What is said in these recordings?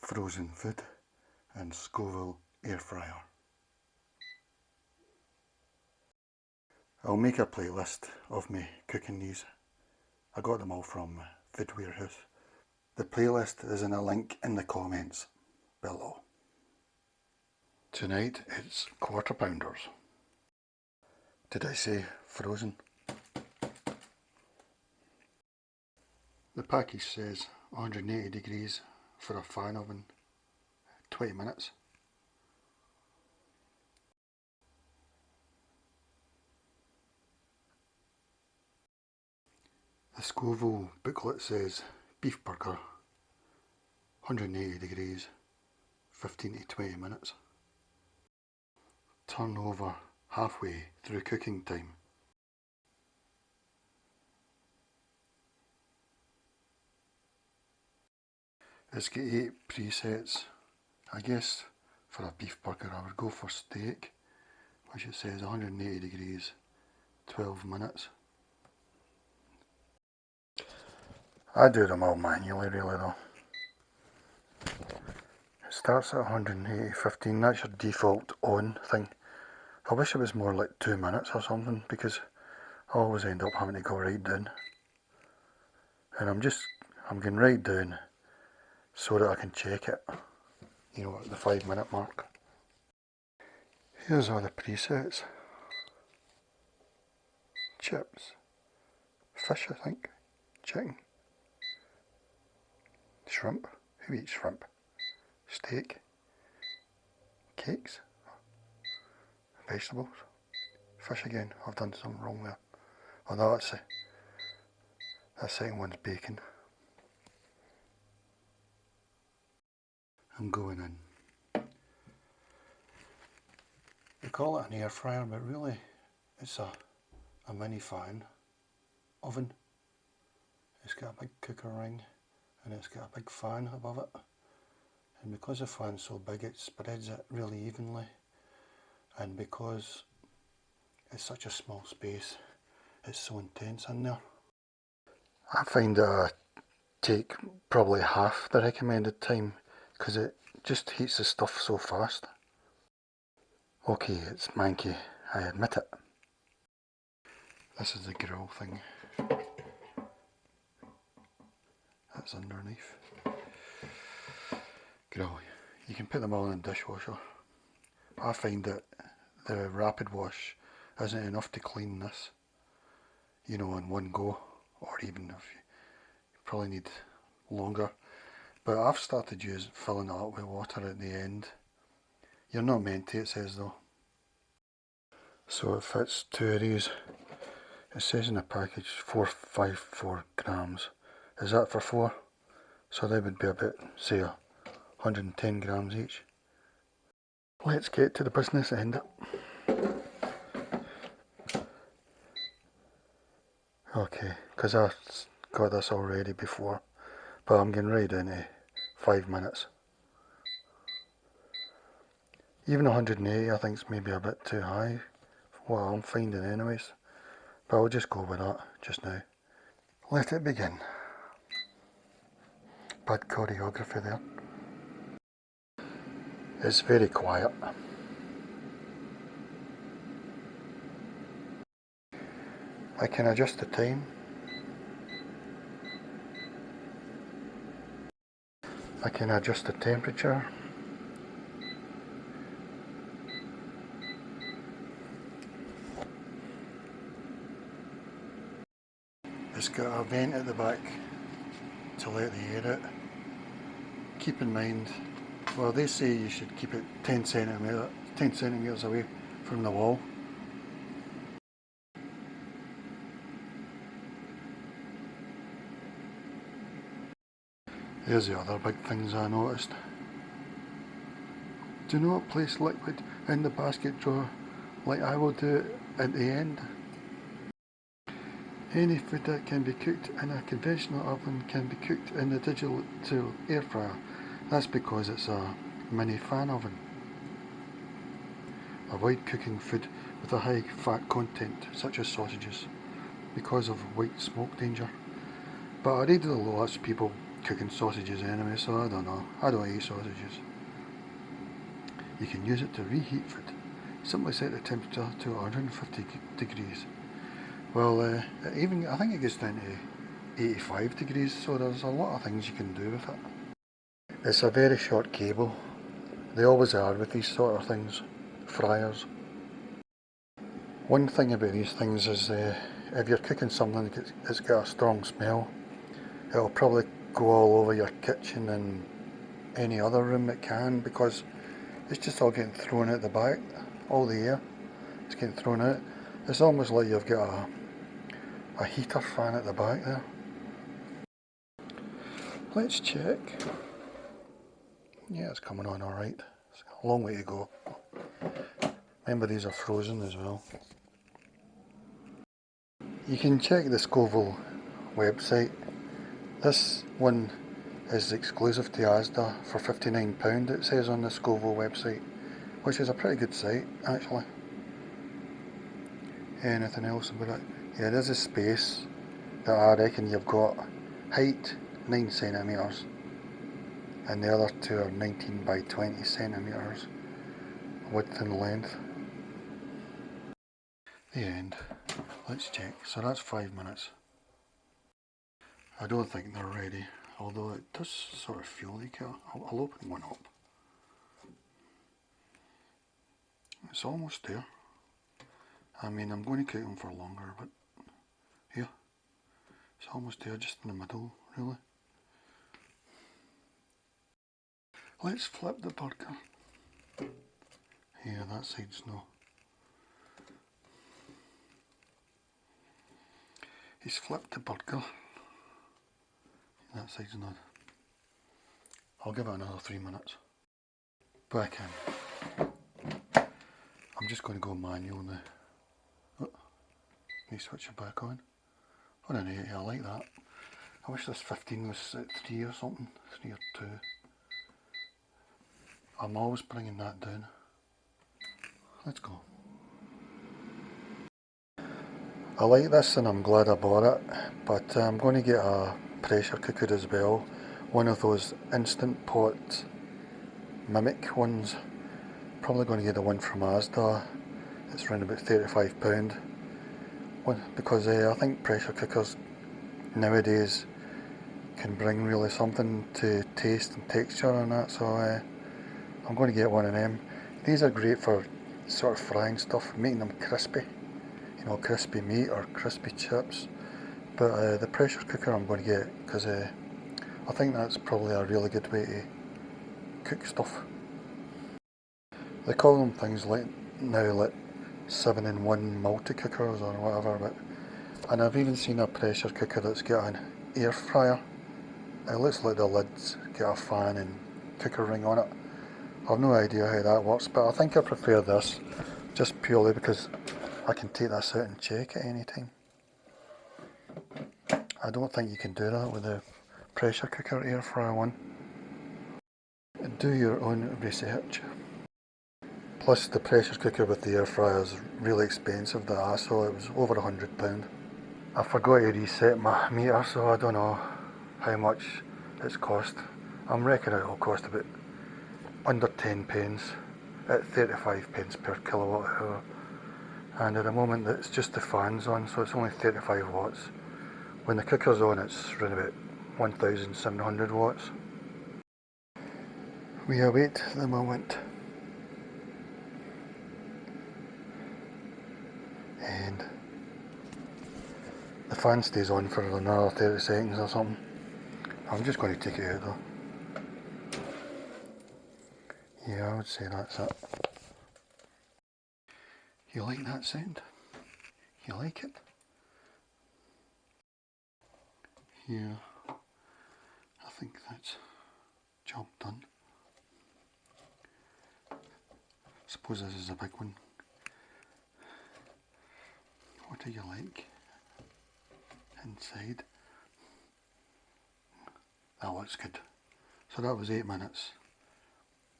frozen food and Scoville Airfryer. I'll make a playlist of me cooking these. I got them all from Food Warehouse. The playlist is in a link in the comments below. Tonight it's Quarterpounders. Did I say frozen? The package says 180 degrees for a fan oven, 20 minutes. The Scoville booklet says beef burger, 180 degrees, 15 to 20 minutes. Turn over halfway through cooking time. It's got 8 presets. I guess for a beef burger I would go for steak, which it says 180 degrees, 12 minutes. I do them all manually really though. It starts at 180, 15, that's your default on thing. I wish it was more like 2 minutes or something, because I always end up having to go right down. And I'm going right down so that I can check it, you know, at the 5 minute mark. Here's all the presets. Chips, fish I think, chicken, shrimp, who eats shrimp, steak, cakes, vegetables, fish again. I've done something wrong there. Oh no, that second one's bacon. I'm going in. They call it an air fryer, but really it's a mini fan oven. It's got a big cooker ring and it's got a big fan above it, and because the fan's so big it spreads it really evenly, and because it's such a small space it's so intense in there. I find that I take probably half the recommended time because it just heats the stuff so fast. Okay, it's manky, I admit it. This is the grill thing. That's underneath. Grill. You can put them all in the dishwasher. I find that the rapid wash isn't enough to clean this, you know, in one go, or even if you probably need longer. But I've started filling it up with water at the end. You're not meant to, it says though. So it fits 2 of these. It says in the package 454 grams. Is that for 4? So they would be about, say, 110 grams each. Let's get to the business end. Okay, because I got this all ready before, but I'm getting right into 5 minutes. Even 180 I think is maybe a bit too high for what I'm finding anyways, but I'll just go with that just now. Let it begin. Bad choreography there. It's very quiet. I can adjust the time. I can adjust the temperature. It's got a vent at the back to let the air out. Keep in mind, well, they say you should keep it 10 centimetres away from the wall. There's the other big things I noticed. Do not place liquid in the basket drawer like I will do it at the end. Any food that can be cooked in a conventional oven can be cooked in the digital air fryer. That's because it's a mini fan oven. Avoid cooking food with a high fat content such as sausages because of white smoke danger. But I read that lots of people cooking sausages anyway, so I don't know. I don't eat sausages. You can use it to reheat food. Simply set the temperature to 150 degrees. Well, even I think it gets down to 85 degrees, so there's a lot of things you can do with it. It's a very short cable. They always are with these sort of things, fryers. One thing about these things is if you're cooking something that's got a strong smell, it'll probably go all over your kitchen and any other room it can, because it's just all getting thrown out the back. All the air is getting thrown out. It's almost like you've got a heater fan at the back there. Let's check. Yeah, it's coming on alright. It's a long way to go. Remember, these are frozen as well. You can check the Scoville website. This one is exclusive to ASDA for £59, it says on the Scoville website, which is a pretty good site actually. Anything else about it? Yeah, there's a space that I reckon you've got. Height 9 centimetres and the other two are 19 by 20 centimetres width and length. The end. Let's check. So that's 5 minutes. I don't think they're ready, although it does sort of feel like it. I'll open one up. It's almost there. I mean, I'm going to cook them for longer, but here, it's almost there, just in the middle, really. Let's flip the burger. Yeah, that side's no. He's flipped the burger. That side's not. I'll give it another 3 minutes. Back in. I'm just going to go manual now. Oh, let me switch it back on. Oh, no, yeah, I like that. I wish this 15 was at 3 or something. 3 or 2. I'm always bringing that down. Let's go. I like this and I'm glad I bought it, but I'm going to get a pressure cooker as well. One of those instant pot mimic ones. Probably going to get the one from ASDA. It's around about £35. Because I think pressure cookers nowadays can bring really something to taste and texture and that, so I'm going to get one of them. These are great for sort of frying stuff, making them crispy, you know, crispy meat or crispy chips. But the pressure cooker I'm going to get, because I think that's probably a really good way to cook stuff. They call them things like now like 7-in-1 multi-cookers or whatever, and I've even seen a pressure cooker that's got an air fryer. It looks like the lid's got a fan and cooker ring on it. I've no idea how that works, but I think I prefer this, just purely because I can take this out and check at any time. I don't think you can do that with the pressure cooker air fryer one. Do your own research. Plus the pressure cooker with the air fryer is really expensive that I saw. It was over £100. I forgot to reset my meter, so I don't know how much it's cost. I'm reckoning it'll cost about under 10 pence at 35 pence per kilowatt hour. And at the moment it's just the fans on, so it's only 35 watts. When the cooker's on it's around about 1700 watts. We await the moment. And the fan stays on for another 30 seconds or something. I'm just going to take it out though. Yeah, I would say that's it. You like that sound? You like it? Yeah, I think that's job done. Suppose this is a big one. What do you like inside? That looks good. So that was 8 minutes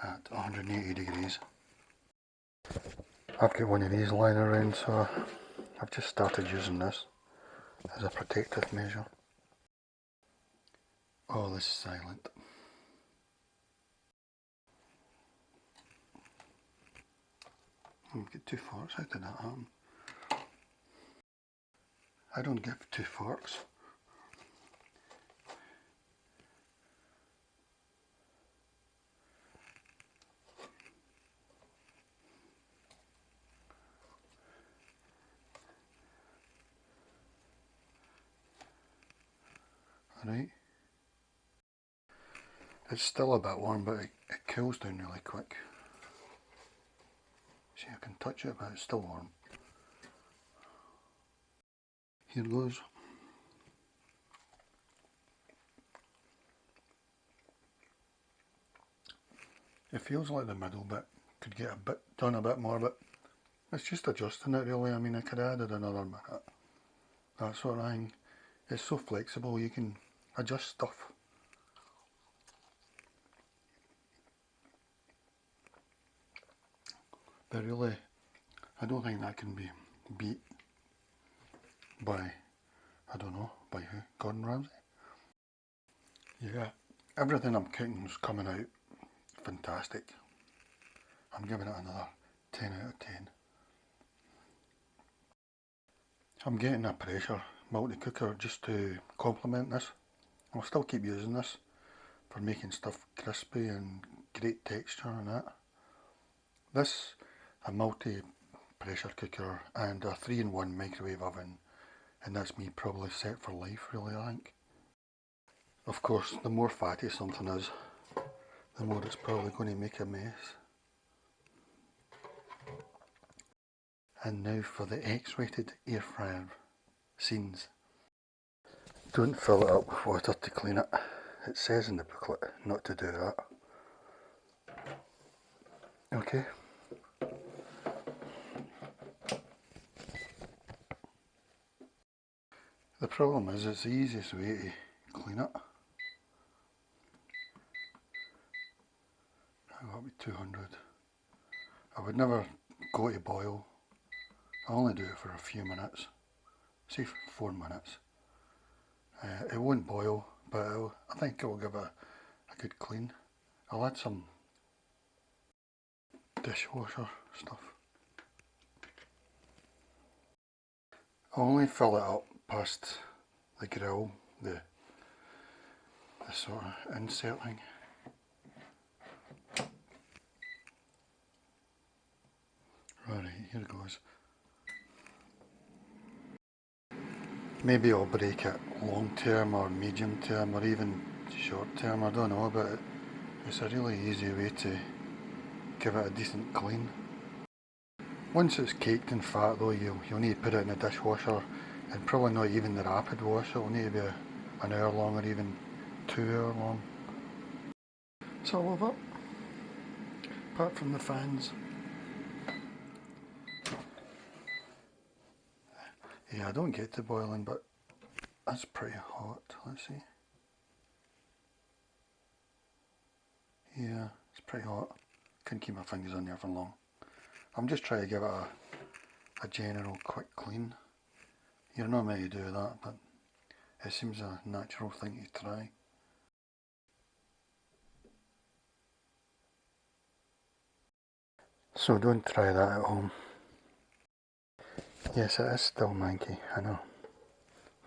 at 180 degrees. I've got one of these lying around, so I've just started using this as a protective measure. Oh, this is silent. Get 2 forks. How did that happen? I don't give 2 forks. Alright. It's still a bit warm, but it cools down really quick. See, I can touch it, but it's still warm. Here goes. It feels like the middle bit could get a bit done a bit more, but it's just adjusting it really. I mean, I could have added another minute. That sort of thing. It's so flexible, you can adjust stuff. But really, I don't think that can be beat by, I don't know, by who? Gordon Ramsay? Yeah, everything I'm cooking is coming out fantastic. I'm giving it another 10 out of 10. I'm getting a pressure multi-cooker just to complement this. I'll still keep using this for making stuff crispy and great texture and that. This, a multi-pressure cooker and a 3-in-1 microwave oven, and that's me probably set for life really, I think. Of course, the more fatty something is, the more it's probably going to make a mess. And now for the X-rated air fryer scenes. Don't fill it up with water to clean it. It says in the booklet not to do that. Okay. The problem is it's the easiest way to clean it. I got to be 200. I would never go to boil. I only do it for a few minutes. Say 4 minutes. It won't boil, but I think it will give it a good clean. I'll add some dishwasher stuff. I'll only fill it up past the grill, the sort of insert thing. Right, here goes. Maybe I'll break it long term or medium term or even short term, I don't know, but it's a really easy way to give it a decent clean. Once it's caked in fat though, you'll need to put it in a dishwasher, and probably not even the rapid wash. It'll need to be an hour long or even 2 hour long. It's all over, apart from the fans. Yeah, I don't get to boiling, but that's pretty hot. Let's see. Yeah, it's pretty hot. Couldn't keep my fingers on there for long. I'm just trying to give it a general quick clean. You're not meant to do that, but it seems a natural thing to try. So don't try that at home. Yes, it is still manky, I know.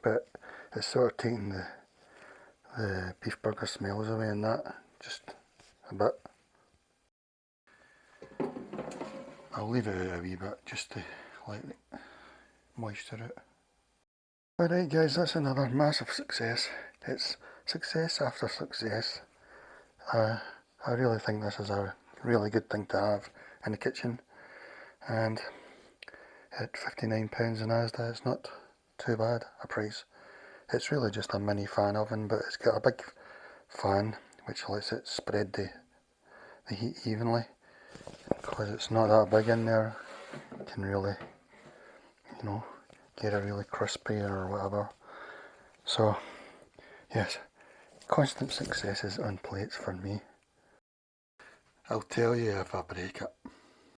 But it's sort of taking the beef burger smells away and that, just a bit. I'll leave it out a wee bit just to let it moisture it. Alright guys, that's another massive success. It's success after success. I really think this is a really good thing to have in the kitchen, and at £59 in ASDA it's not too bad a price. It's really just a mini fan oven, but it's got a big fan which lets it spread the heat evenly. Because it's not that big in there, you can really, you know, get it really crispy or whatever. So yes, constant successes on plates for me. I'll tell you if I break it.